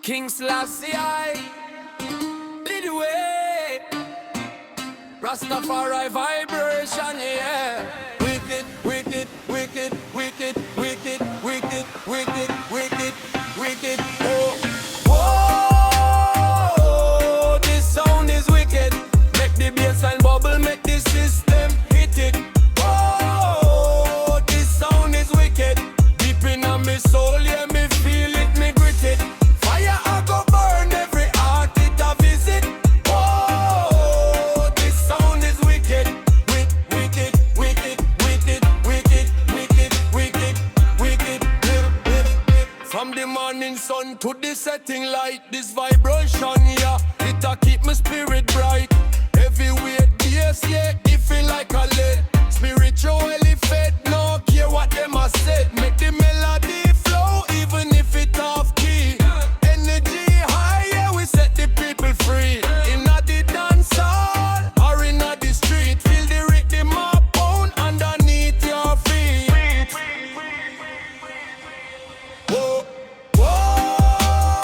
King Selassie, lead the way. Rastafari vibration, yeah. Wicked, wicked, wicked, wicked, wicked, wicked, wicked, wicked, wicked. Oh, whoa, this sound is wicked. Make the bassline bubble, make the system hit it. Whoa, this sound is wicked. Deep in my soul, yeah, me feel it, me grit it. Fire I go burn every heart it a visit. Whoa, this sound is wicked. Wicked, wicked, wicked, wicked, wicked, wicked, wicked. From the morning sun to the setting light, this vibration, yeah, it a keep my spirit bright. Heavyweight bass, yeah, it feel like a lead. Spiritually fed, no care what them a said. Make the melody flow, even if it off key. Energy high, yeah, we set the people free. Inna the dance hall or inna the street, feel the rhythm a pound underneath your feet. Whoa, whoa,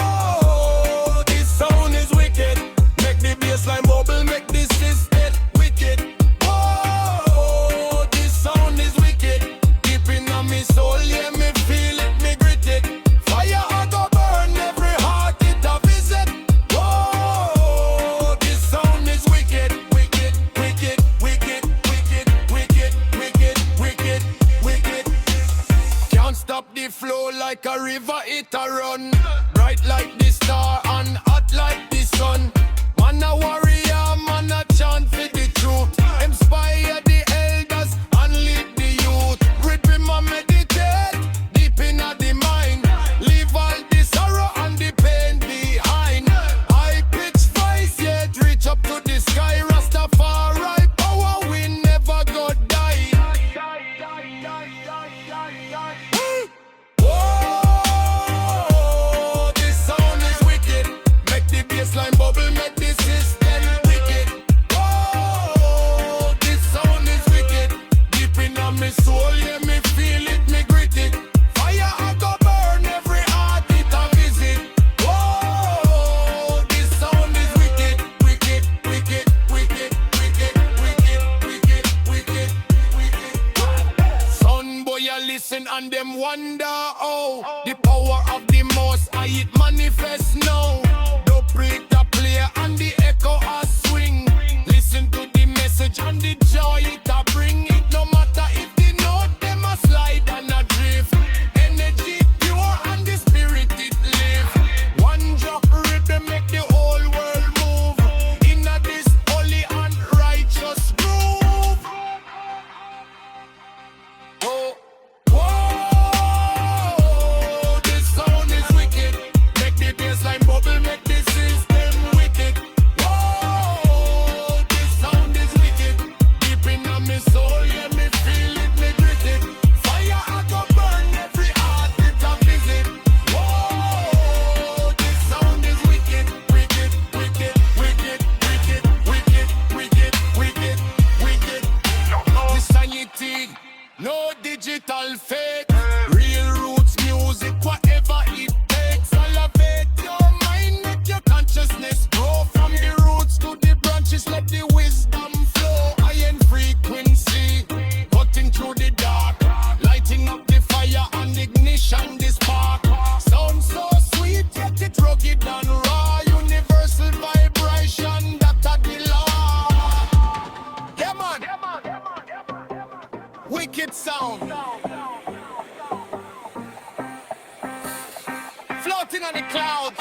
this sound is wicked. Make the bassline bubble, make the system wicked. Whoa, this sound is wicked. Deep inna me soul, yeah, me feel it, me grit it. Fire I go burn every heart it a visit. Whoa, this sound is wicked. Wicked, wicked, wicked, wicked, wicked, wicked, wicked, wicked. Can't stop the flow like a river, it a run. Bright like the star and hot like the sun. Man a warrior, man a chant for the truth. Inspire the elders and lead the youth. Rhythm and meditate deep inna the mind. Leave all the sorrow and the pain behind. High pitch voice, yet reach up to the sky. Rastafari power, we never go die. Whoa, this sound is wicked. Make the bassline bubble, make the system wicked. Whoa, this sound is wicked. Deep inna me soul, yeah, me feel it, me grit it. Fire I go burn every heart it a visit. Whoa, this sound is wicked. Wicked, wicked, wicked, wicked, wicked, wicked, wicked, wicked. Son boy, you listen and them wonder, oh, the power of the most I it manifest now. The break the play and the echo a swing. Listen to the message and the joy it a bring. It no matter if the note them a slide and a drift. Energy pure and the spirit it live. One drop rhythm make the whole world move. Inna this holy and righteous groove. Oh, whoa, this sound is wicked. Make the bassline bubble, make the system wicked. Whoa, this sound is wicked. Deep inna me soul, yeah, me feel it, me grit it. Fire I go burn every heart it a visit. Whoa, this sound is wicked. Wicked, wicked, wicked, wicked, wicked, wicked, wicked, wicked. The sanity, no digital fake. Real roots music, whatever it takes. Elevate your mind, make your consciousness grow. From the roots to the branches, let the wisdom flow. Iron frequency, cutting through the dark, lighting up the fire and ignition the spark. Sound so sweet, yet it rugged and raw. Universal vibration, that a the law. Yeah man, wicked sound. Floating on the clouds.